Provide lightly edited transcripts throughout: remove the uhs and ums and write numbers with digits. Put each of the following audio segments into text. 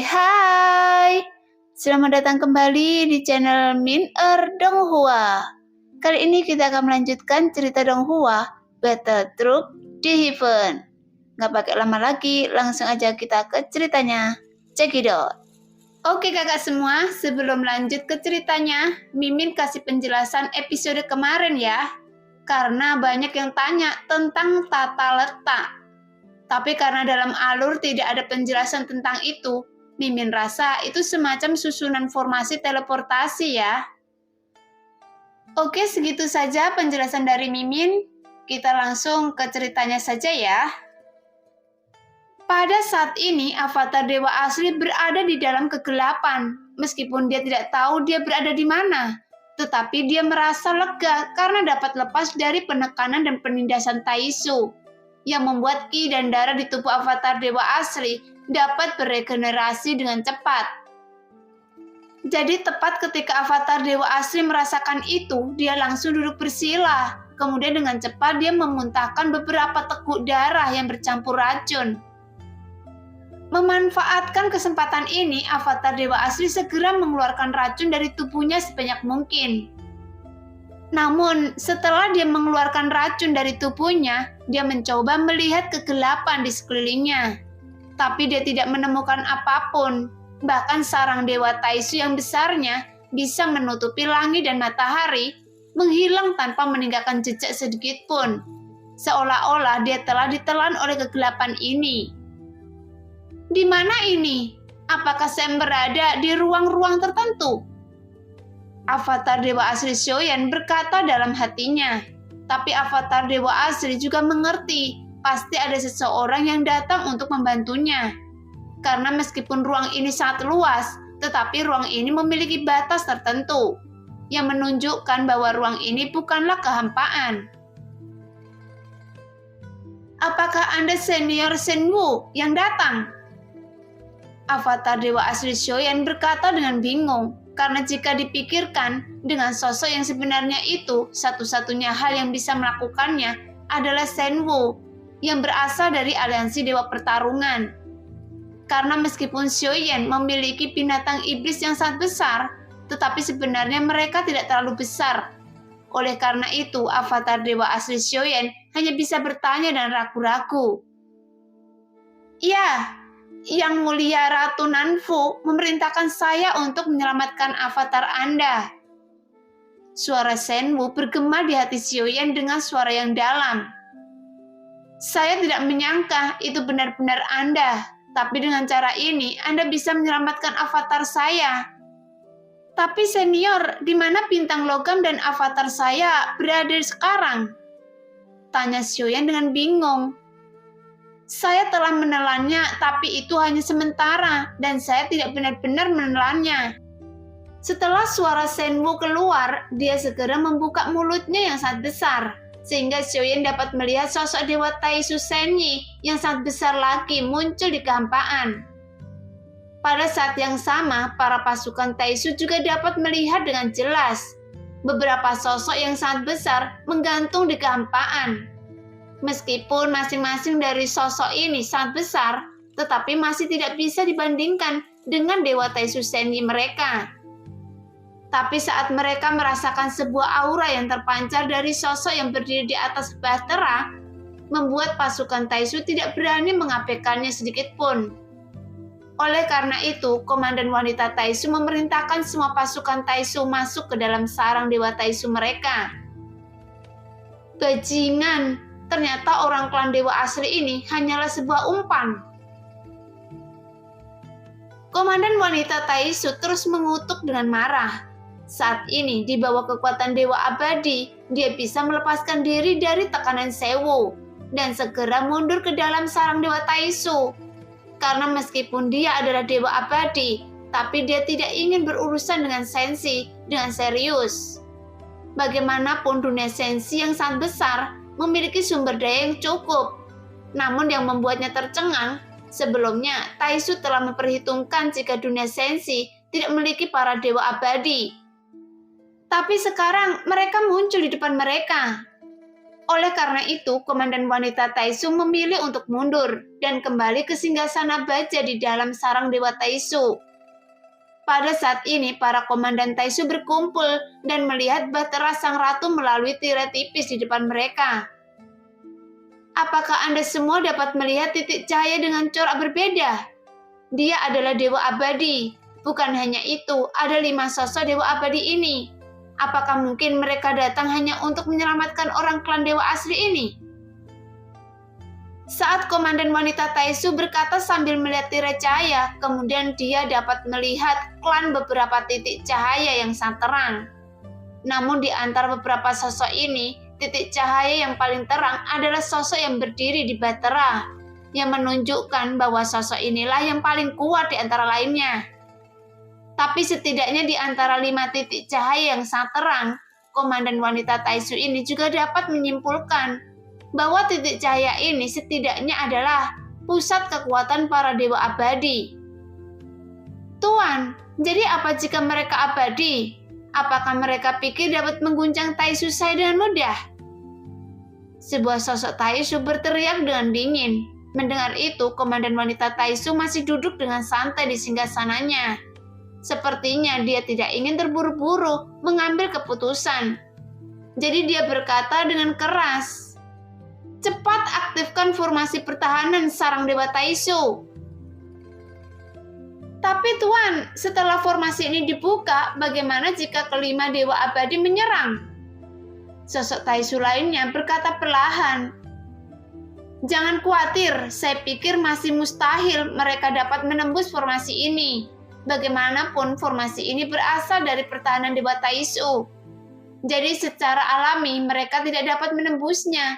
Hai. Selamat datang kembali di channel Min Donghua. Kali ini kita akan melanjutkan cerita Donghua, Battle Truck di Heaven. Nggak pakai lama lagi, langsung aja kita ke ceritanya. Check it out. Oke kakak semua, sebelum lanjut ke ceritanya, Mimin kasih penjelasan episode kemarin ya. Karena banyak yang tanya tentang tata letak. Tapi karena dalam alur tidak ada penjelasan tentang itu, Mimin rasa itu semacam susunan formasi teleportasi ya. Oke, segitu saja penjelasan dari Mimin. Kita langsung ke ceritanya saja ya. Pada saat ini, avatar Dewa Asli berada di dalam kegelapan. Meskipun dia tidak tahu dia berada di mana. Tetapi dia merasa lega karena dapat lepas dari penekanan dan penindasan Taisu, yang membuat ki dan darah di tubuh avatar Dewa Asli dapat beregenerasi dengan cepat. Jadi tepat ketika avatar Dewa Asli merasakan itu, dia langsung duduk bersila. Kemudian dengan cepat dia memuntahkan beberapa teguk darah yang bercampur racun. Memanfaatkan kesempatan ini, avatar Dewa Asli segera mengeluarkan racun dari tubuhnya sebanyak mungkin. Namun, setelah dia mengeluarkan racun dari tubuhnya, dia mencoba melihat kegelapan di sekelilingnya. Tapi dia tidak menemukan apapun. Bahkan sarang Dewa Taisu yang besarnya bisa menutupi langit dan matahari, menghilang tanpa meninggalkan jejak sedikit pun. Seolah-olah dia telah ditelan oleh kegelapan ini. Di mana ini? Apakah saya berada di ruang-ruang tertentu? Avatar Dewa Asli Shoyan berkata dalam hatinya. Tapi avatar Dewa Asli juga mengerti, pasti ada seseorang yang datang untuk membantunya. Karena meskipun ruang ini sangat luas, tetapi ruang ini memiliki batas tertentu, yang menunjukkan bahwa ruang ini bukanlah kehampaan. Apakah Anda senior Shenwu yang datang? Avatar Dewa Asli Shoyan berkata dengan bingung. Karena jika dipikirkan, dengan sosok yang sebenarnya itu, satu-satunya hal yang bisa melakukannya adalah Shenwu, yang berasal dari aliansi Dewa Pertarungan. Karena meskipun Shoyan memiliki binatang iblis yang sangat besar, tetapi sebenarnya mereka tidak terlalu besar. Oleh karena itu, avatar Dewa Asli Shoyan hanya bisa bertanya dan ragu-ragu. Ya, Yang Mulia Ratu Nanfu memerintahkan saya untuk menyelamatkan avatar Anda. Suara Shenwu bergema di hati Shoyan dengan suara yang dalam. Saya tidak menyangka itu benar-benar Anda, tapi dengan cara ini Anda bisa menyelamatkan avatar saya. Tapi senior, di mana bintang logam dan avatar saya berada sekarang? Tanya Shoyan dengan bingung. Saya telah menelannya, tapi itu hanya sementara, dan saya tidak benar-benar menelannya. Setelah suara Shenwu keluar, dia segera membuka mulutnya yang sangat besar, sehingga Shoyan dapat melihat sosok Dewa Taisu Shenyi yang sangat besar lagi muncul di kehampaan. Pada saat yang sama, para pasukan Taisu juga dapat melihat dengan jelas. Beberapa sosok yang sangat besar menggantung di kehampaan. Meskipun masing-masing dari sosok ini sangat besar, tetapi masih tidak bisa dibandingkan dengan Dewa Taisu Shenyi mereka. Tapi saat mereka merasakan sebuah aura yang terpancar dari sosok yang berdiri di atas bahtera, membuat pasukan Taisu tidak berani mengabaikannya sedikit pun. Oleh karena itu, komandan wanita Taisu memerintahkan semua pasukan Taisu masuk ke dalam sarang Dewa Taisu mereka. Bajingan! Ternyata orang klan Dewa Asli ini hanyalah sebuah umpan. Komandan wanita Taisu terus mengutuk dengan marah. Saat ini, di bawah kekuatan Dewa Abadi, dia bisa melepaskan diri dari tekanan Sewu dan segera mundur ke dalam sarang Dewa Taisu. Karena meskipun dia adalah Dewa Abadi, tapi dia tidak ingin berurusan dengan Senshi dengan serius. Bagaimanapun dunia Senshi yang sangat besar, memiliki sumber daya yang cukup. Namun yang membuatnya tercengang Sebelumnya, Taisu telah memperhitungkan jika dunia sensi tidak memiliki para dewa abadi. Tapi sekarang mereka muncul di depan mereka. Oleh karena itu, Komandan Wanita Taisu memilih untuk mundur dan kembali ke singgasana baja di dalam sarang Dewa Taisu. Pada saat ini, para komandan Taisu berkumpul dan melihat bahtera sang ratu melalui tirai tipis di depan mereka. Apakah Anda semua dapat melihat titik cahaya dengan corak berbeda? Dia adalah Dewa Abadi. Bukan hanya itu, ada 5 sosok Dewa Abadi ini. Apakah mungkin mereka datang hanya untuk menyelamatkan orang klan Dewa Asli ini? Saat Komandan Wanita Taisu berkata sambil melihat tirai cahaya, kemudian dia dapat melihat klan beberapa titik cahaya yang sangat terang. Namun di antara beberapa sosok ini, titik cahaya yang paling terang adalah sosok yang berdiri di bahtera, yang menunjukkan bahwa sosok inilah yang paling kuat di antara lainnya. Tapi setidaknya di antara 5 titik cahaya yang sangat terang, Komandan Wanita Taisu ini juga dapat menyimpulkan bahwa titik cahaya ini setidaknya adalah pusat kekuatan para dewa abadi. Tuan, jadi apa jika mereka abadi? Apakah mereka pikir dapat mengguncang Taisu saya dengan mudah? Sebuah sosok Taisu berteriak dengan dingin. Mendengar itu, Komandan Wanita Taisu masih duduk dengan santai di singgasananya. Sepertinya dia tidak ingin terburu-buru mengambil keputusan. Jadi dia berkata dengan keras, "Cepat aktifkan formasi pertahanan sarang Dewa Taisu." Tapi Tuan, setelah formasi ini dibuka, bagaimana jika kelima Dewa Abadi menyerang? Sosok Taisu lainnya berkata perlahan, "Jangan khawatir, saya pikir masih mustahil mereka dapat menembus formasi ini. Bagaimanapun formasi ini berasal dari pertahanan Dewa Taisu. Jadi secara alami mereka tidak dapat menembusnya.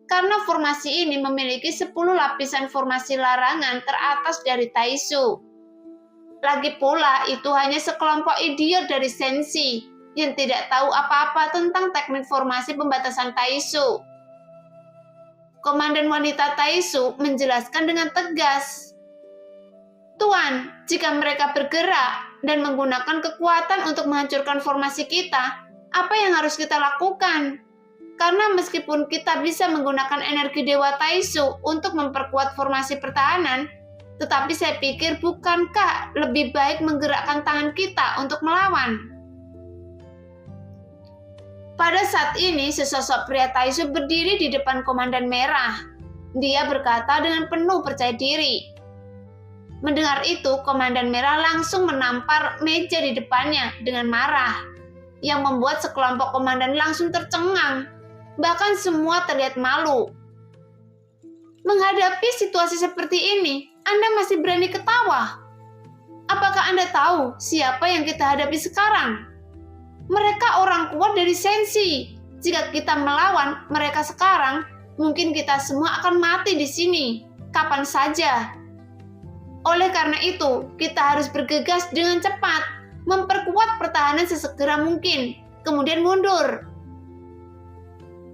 Karena formasi ini memiliki 10 lapisan formasi larangan teratas dari Taisu. Lagi pula itu hanya sekelompok idiot dari sensi yang tidak tahu apa-apa tentang teknik formasi pembatasan Taisu." Komandan Wanita Taisu menjelaskan dengan tegas, "Tuan, jika mereka bergerak dan menggunakan kekuatan untuk menghancurkan formasi kita, apa yang harus kita lakukan? Karena meskipun kita bisa menggunakan energi Dewa Taisu untuk memperkuat formasi pertahanan, tetapi saya pikir bukankah lebih baik menggerakkan tangan kita untuk melawan?" Pada saat ini, sesosok pria Taisu berdiri di depan Komandan Merah. Dia berkata dengan penuh percaya diri. Mendengar itu, Komandan Merah langsung menampar meja di depannya dengan marah, yang membuat sekelompok komandan langsung tercengang. Bahkan semua terlihat malu. Menghadapi situasi seperti ini, Anda masih berani ketawa? Apakah Anda tahu siapa yang kita hadapi sekarang? Mereka orang kuat dari sensi. Jika kita melawan mereka sekarang, mungkin kita semua akan mati di sini, kapan saja. Oleh karena itu, kita harus bergegas dengan cepat, memperkuat pertahanan sesegera mungkin, kemudian mundur.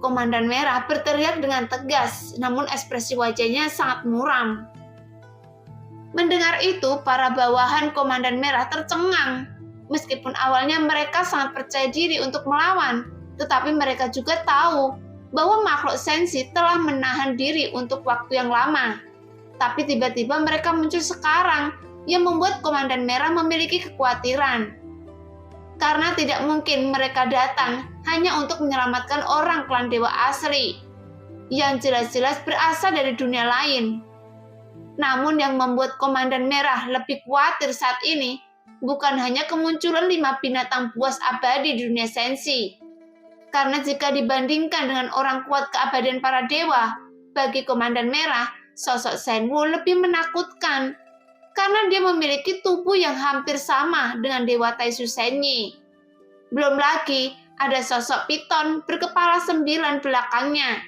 Komandan Merah berteriak dengan tegas, namun ekspresi wajahnya sangat muram. Mendengar itu, para bawahan Komandan Merah tercengang. Meskipun awalnya mereka sangat percaya diri untuk melawan, tetapi mereka juga tahu bahwa makhluk sensi telah menahan diri untuk waktu yang lama. Tapi tiba-tiba mereka muncul sekarang, yang membuat Komandan Merah memiliki kekhawatiran. Karena tidak mungkin mereka datang hanya untuk menyelamatkan orang klan Dewa Asli, yang jelas-jelas berasal dari dunia lain. Namun yang membuat Komandan Merah lebih khawatir saat ini, bukan hanya kemunculan 5 binatang buas abadi di dunia sensi. Karena jika dibandingkan dengan orang kuat keabadian para dewa, bagi Komandan Merah, sosok Shenwu lebih menakutkan. Karena dia memiliki tubuh yang hampir sama dengan Dewa Taisu Shenyi. Belum lagi, ada sosok piton berkepala 9 belakangnya,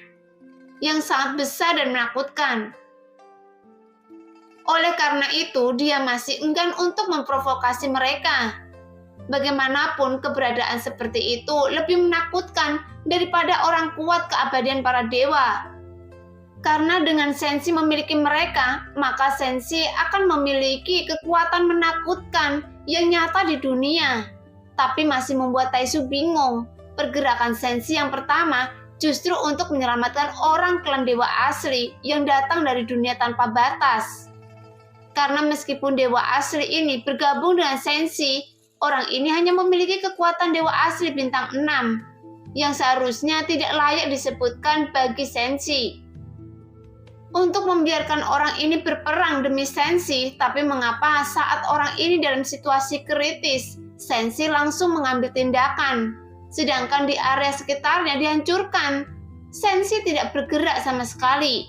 yang sangat besar dan menakutkan. Oleh karena itu, dia masih enggan untuk memprovokasi mereka. Bagaimanapun, keberadaan seperti itu lebih menakutkan daripada orang kuat keabadian para dewa. Karena dengan Senshi memiliki mereka, maka Senshi akan memiliki kekuatan menakutkan yang nyata di dunia. Tapi masih membuat Taisu bingung. Pergerakan Senshi yang pertama justru untuk menyelamatkan orang klan dewa asli yang datang dari dunia tanpa batas. Karena meskipun dewa asli ini bergabung dengan Senshi, orang ini hanya memiliki kekuatan dewa asli bintang 6, yang seharusnya tidak layak disebutkan bagi Senshi. Untuk membiarkan orang ini berperang demi Senshi, tapi mengapa saat orang ini dalam situasi kritis, Senshi langsung mengambil tindakan, sedangkan di area sekitarnya dihancurkan. Senshi tidak bergerak sama sekali.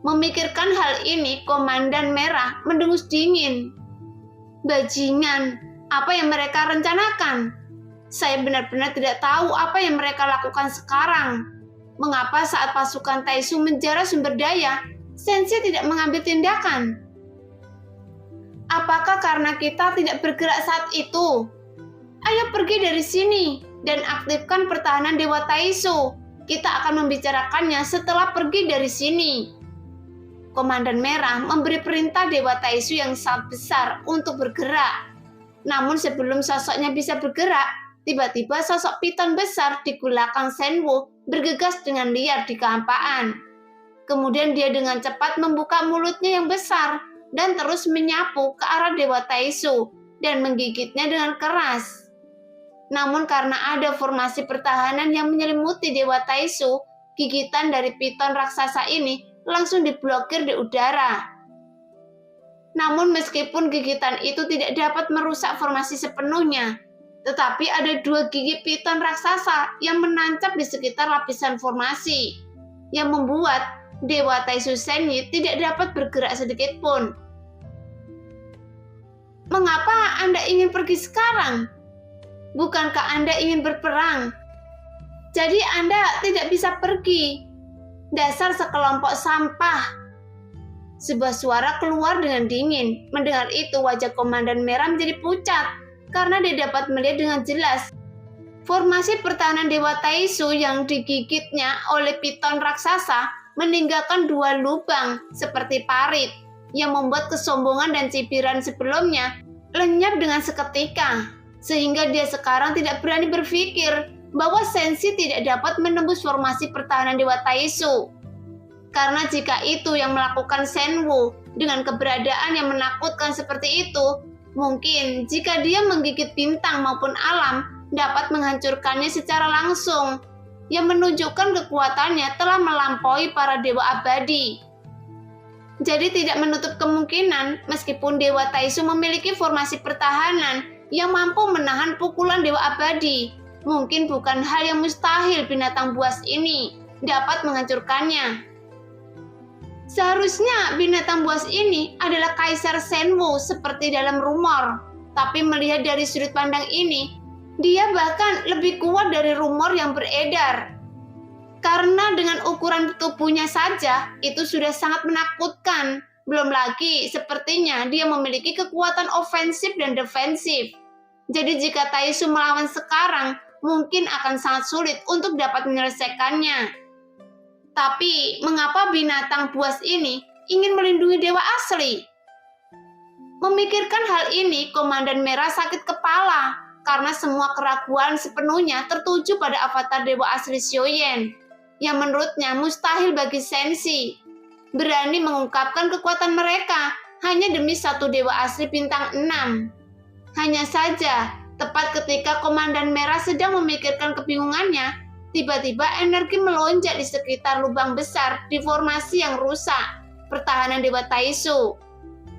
Memikirkan hal ini, Komandan Merah mendengus dingin. Bajingan, apa yang mereka rencanakan? Saya benar-benar tidak tahu apa yang mereka lakukan sekarang. Mengapa saat pasukan Taisu menjarah sumber daya, Senshi tidak mengambil tindakan? Apakah karena kita tidak bergerak saat itu? Ayo pergi dari sini dan aktifkan pertahanan Dewa Taisu. Kita akan membicarakannya setelah pergi dari sini. Komandan Merah memberi perintah Dewa Taisu yang sangat besar untuk bergerak. Namun sebelum sosoknya bisa bergerak, tiba-tiba sosok piton besar di belakang Senwu bergegas dengan liar di kehampaan. Kemudian dia dengan cepat membuka mulutnya yang besar dan terus menyapu ke arah Dewa Taisu dan menggigitnya dengan keras. Namun karena ada formasi pertahanan yang menyelimuti Dewa Taisu, gigitan dari piton raksasa ini langsung diblokir di udara. Namun meskipun gigitan itu tidak dapat merusak formasi sepenuhnya, tetapi ada 2 gigi piton raksasa yang menancap di sekitar lapisan formasi, yang membuat Dewa Taisu Senyi tidak dapat bergerak sedikit pun. Mengapa Anda ingin pergi sekarang? Bukankah Anda ingin berperang? Jadi Anda tidak bisa pergi. Dasar sekelompok sampah. Sebuah suara keluar dengan dingin. Mendengar itu wajah Komandan Merah menjadi pucat, karena dia dapat melihat dengan jelas formasi pertahanan Dewa Taisu yang digigitnya oleh piton raksasa meninggalkan 2 lubang seperti parit yang membuat kesombongan dan cibiran sebelumnya lenyap dengan seketika, sehingga dia sekarang tidak berani berpikir bahwa Senshi tidak dapat menembus formasi pertahanan Dewa Taisu. Karena jika itu yang melakukan Senwu dengan keberadaan yang menakutkan seperti itu, mungkin jika dia menggigit bintang maupun alam, dapat menghancurkannya secara langsung, yang menunjukkan kekuatannya telah melampaui para dewa abadi. Jadi tidak menutup kemungkinan meskipun Dewa Taisu memiliki formasi pertahanan yang mampu menahan pukulan dewa abadi, mungkin bukan hal yang mustahil binatang buas ini dapat menghancurkannya. Seharusnya binatang buas ini adalah Kaisar Senwu seperti dalam rumor, tapi melihat dari sudut pandang ini, dia bahkan lebih kuat dari rumor yang beredar. Karena dengan ukuran tubuhnya saja, itu sudah sangat menakutkan. Belum lagi, sepertinya dia memiliki kekuatan ofensif dan defensif. Jadi jika Taisu melawan sekarang, mungkin akan sangat sulit untuk dapat menyelesaikannya. Tapi, mengapa binatang buas ini ingin melindungi dewa asli? Memikirkan hal ini, Komandan Merah sakit kepala, karena semua keraguan sepenuhnya tertuju pada avatar dewa asli Xiaoyan, yang menurutnya mustahil bagi Senshi berani mengungkapkan kekuatan mereka hanya demi satu dewa asli bintang 6. Hanya saja, tepat ketika Komandan Merah sedang memikirkan kebingungannya, tiba-tiba energi melonjak di sekitar lubang besar di formasi yang rusak, pertahanan Dewa Taisu.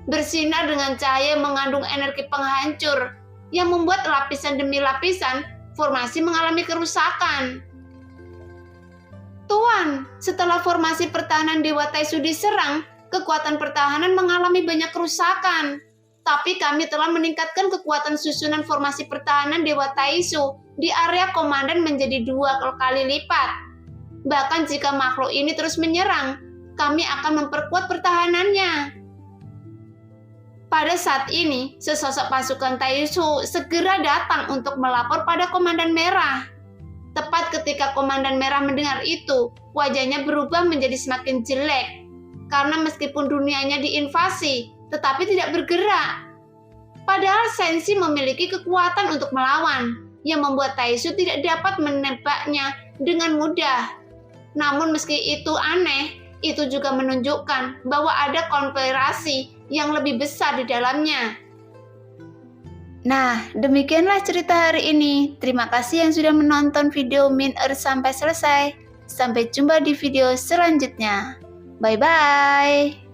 Bersinar dengan cahaya yang mengandung energi penghancur, yang membuat lapisan demi lapisan formasi mengalami kerusakan. Tuan, setelah formasi pertahanan Dewa Taisu diserang, kekuatan pertahanan mengalami banyak kerusakan. Tapi kami telah meningkatkan kekuatan susunan formasi pertahanan Dewa Taisu di area komandan menjadi 2 kali lipat. Bahkan jika makhluk ini terus menyerang, kami akan memperkuat pertahanannya. Pada saat ini, sesosok pasukan Taisu segera datang untuk melapor pada Komandan Merah. Tepat ketika Komandan Merah mendengar itu, wajahnya berubah menjadi semakin jelek. Karena meskipun dunianya diinvasi, tetapi tidak bergerak. Padahal Senshi memiliki kekuatan untuk melawan, yang membuat Taisu tidak dapat menebaknya dengan mudah. Namun meski itu aneh, itu juga menunjukkan bahwa ada konspirasi yang lebih besar di dalamnya. Nah, demikianlah cerita hari ini. Terima kasih yang sudah menonton video Min Earth sampai selesai. Sampai jumpa di video selanjutnya. Bye-bye.